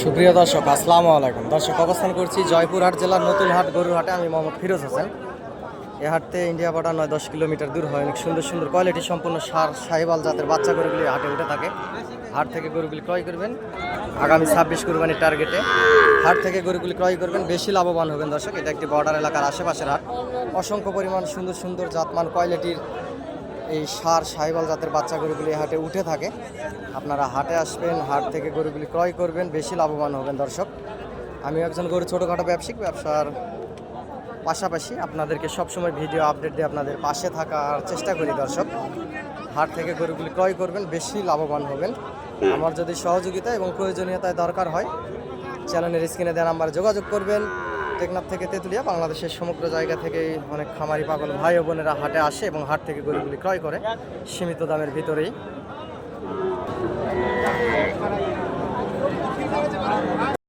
সুপ্রিয় দর্শক, আসসালামু আলাইকুম। দর্শক, অবস্থান করছি জয়পুরহাট জেলার নতুন হাট গরুর হাটে। আমি মোহাম্মদ ফিরোজ হোসেন। এ হাটতে ইন্ডিয়া বর্ডার 9-10 কিলোমিটার দূর হয় অনেক সুন্দর সুন্দর কোয়ালিটি সম্পূর্ণ সাহিওয়াল জাতের বাচ্চা গরুগুলি হাটে উঠে থাকে। হাট থেকে গরুগুলি ক্রয় করবেন আগামী 26 কুরবানির টার্গেটে। হাট থেকে গরুগুলি ক্রয় করবেন, বেশি লাভবান হবেন। দর্শক, এটা একটি বর্ডার এলাকার আশেপাশের হাট। অসংখ্য পরিমাণ সুন্দর সুন্দর জাতমান কোয়ালিটির এই সাহিওয়াল জাতের বাচ্চা গরুগুলি হাটে উঠে থাকে। আপনারা হাটে আসবেন, হাট থেকে গরুগুলি ক্রয় করবেন, বেশি লাভবান হবেন। দর্শক, আমি একজন গরু ছোটোখাটো ব্যবসার পাশাপাশি আপনাদেরকে সবসময় ভিডিও আপডেট দিয়ে আপনাদের পাশে থাকার চেষ্টা করি। দর্শক, হাট থেকে গরুগুলি ক্রয় করবেন, বেশি লাভবান হবেন। আমার যদি সহযোগিতা এবং প্রয়োজনীয়তায় দরকার হয়, চ্যানেলের স্ক্রিনে দেওয়া নাম্বারে যোগাযোগ করবেন। টেকনাফ থেকে তেঁতুলিয়া, বাংলাদেশের সমগ্র জায়গা থেকে অনেক খামারি পাগল ভাই ও বোনেরা হাটে আসে এবং হাট থেকে গরুগুলি ক্রয় করে সীমিত দামের ভিতরেই।